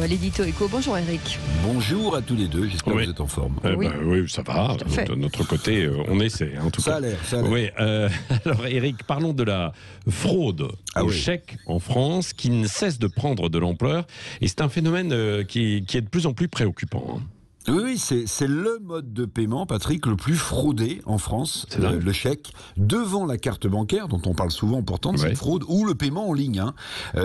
L'édito éco. Bonjour Eric. Bonjour à tous les deux, j'espère que vous êtes en forme. Oui. Ça va. De notre côté, on essaie. En tout Ça cas. a l'air. Oui, alors Eric, parlons de la fraude au chèque en France qui ne cesse de prendre de l'ampleur. Et c'est un phénomène qui est de plus en plus préoccupant. Oui, c'est le mode de paiement, Patrick, le plus fraudé en France, le chèque, devant la carte bancaire, dont on parle souvent pourtant de cette fraude, ou le paiement en ligne.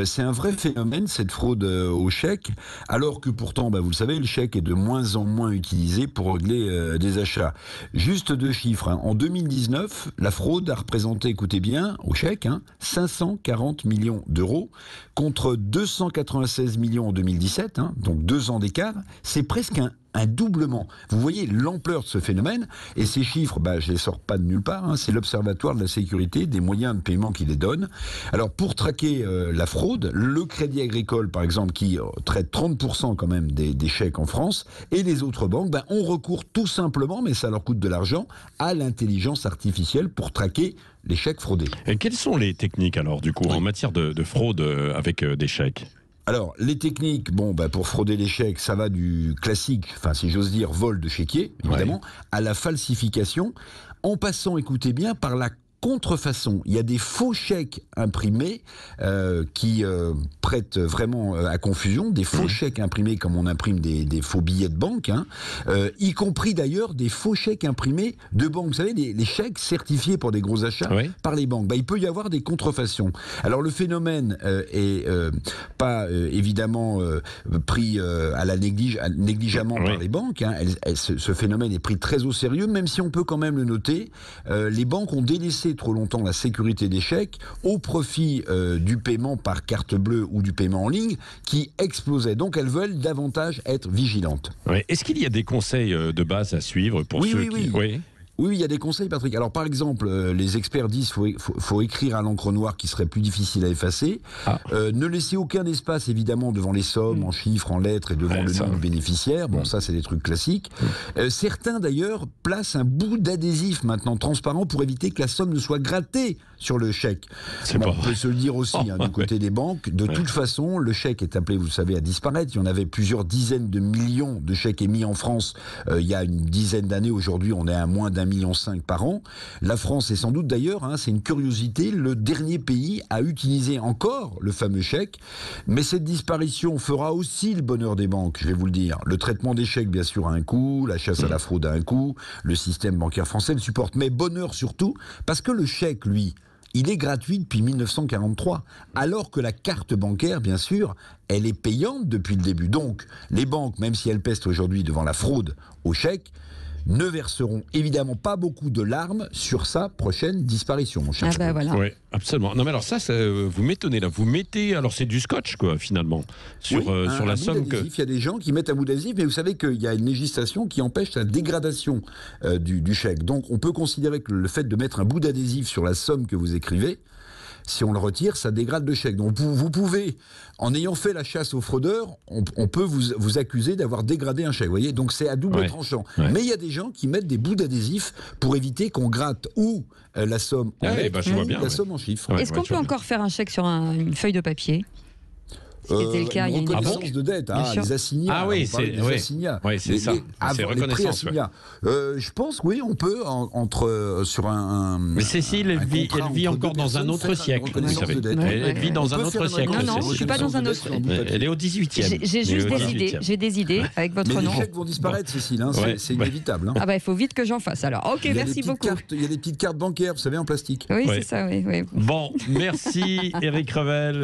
C'est un vrai phénomène, cette fraude au chèque, alors que pourtant, vous le savez, le chèque est de moins en moins utilisé pour régler des achats. Juste deux chiffres. En 2019, la fraude a représenté, écoutez bien, au chèque, 540 millions d'euros, contre 296 millions en 2017, donc 2 ans d'écart. C'est presque un doublement. Vous voyez l'ampleur de ce phénomène, et ces chiffres, je les sors pas de nulle part, c'est l'Observatoire de la sécurité des moyens de paiement qui les donne. Alors pour traquer la fraude, le Crédit Agricole par exemple, qui traite 30% quand même des chèques en France, et les autres banques, on recourt tout simplement, mais ça leur coûte de l'argent, à l'intelligence artificielle pour traquer les chèques fraudés. Et quelles sont les techniques alors du coup en matière de fraude avec des chèques ? Alors, les techniques, pour frauder les chèques, ça va du classique, si j'ose dire, vol de chéquier, évidemment, à la falsification, en passant, écoutez bien, par la contrefaçon. Il y a des faux chèques imprimés qui prêtent vraiment à confusion, des faux chèques imprimés comme on imprime des faux billets de banque, y compris d'ailleurs des faux chèques imprimés de banque. Vous savez, les chèques certifiés pour des gros achats par les banques. Il peut y avoir des contrefaçons. Alors le phénomène est pas évidemment pris à la négligemment par les banques. Ce phénomène est pris très au sérieux, même si on peut quand même le noter. Les banques ont délaissé trop longtemps la sécurité des chèques au profit du paiement par carte bleue ou du paiement en ligne qui explosait. Donc elles veulent davantage être vigilantes. Est-ce qu'il y a des conseils de base à suivre pour ceux qui... Oui, il y a des conseils, Patrick. Alors, par exemple, les experts disent qu'il faut écrire à l'encre noire qui serait plus difficile à effacer. Ne laisser aucun espace, évidemment, devant les sommes, en chiffres, en lettres et devant le nom du bénéficiaire. Ça, c'est des trucs classiques. Certains, d'ailleurs, placent un bout d'adhésif maintenant transparent pour éviter que la somme ne soit grattée sur le chèque. On peut se le dire aussi du côté des banques. De toute façon, le chèque est appelé, vous le savez, à disparaître. Il y en avait plusieurs dizaines de millions de chèques émis en France il y a une dizaine d'années. Aujourd'hui, on est à moins d'1,5 million par an. La France est sans doute d'ailleurs, c'est une curiosité, le dernier pays à utiliser encore le fameux chèque. Mais cette disparition fera aussi le bonheur des banques, je vais vous le dire. Le traitement des chèques, bien sûr, a un coût, la chasse à la fraude a un coût, le système bancaire français le supporte. Mais bonheur surtout, parce que le chèque, lui, il est gratuit depuis 1943, alors que la carte bancaire, bien sûr, elle est payante depuis le début. Donc, les banques, même si elles pèsent aujourd'hui devant la fraude au chèque, ne verseront évidemment pas beaucoup de larmes sur sa prochaine disparition, mon cher. Voilà. Oui, absolument. Non, mais alors ça vous m'étonnez là. Vous mettez, alors c'est du scotch, finalement, sur la somme que... Il y a des gens qui mettent un bout d'adhésif, mais vous savez qu'il y a une législation qui empêche la dégradation du chèque. Donc, on peut considérer que le fait de mettre un bout d'adhésif sur la somme que vous écrivez, si on le retire, ça dégrade le chèque. Donc vous pouvez, en ayant fait la chasse aux fraudeurs, on peut vous accuser d'avoir dégradé un chèque. Vous voyez, donc c'est à double tranchant. Mais il y a des gens qui mettent des bouts d'adhésif pour éviter qu'on gratte ou la somme en lettres, la somme en chiffres. Est-ce qu'on peut encore faire un chèque sur une feuille de papier ? C'était le cas il y a une reconnaissance de dette, les assignats. C'est ça. C'est reconnaissance. Je pense, on peut sur un. Mais Cécile, elle vit encore dans un autre siècle. Vous savez, elle vit dans un autre siècle. Non, je ne suis pas dans un autre. Elle est au 18e. J'ai juste des idées avec votre nom. Mais les chèques vont disparaître, Cécile. C'est inévitable. Il faut vite que j'en fasse. Alors, ok, merci beaucoup. Il y a des petites cartes bancaires, vous savez, en plastique. Oui, c'est ça. Oui. Bon, merci Eric Revel.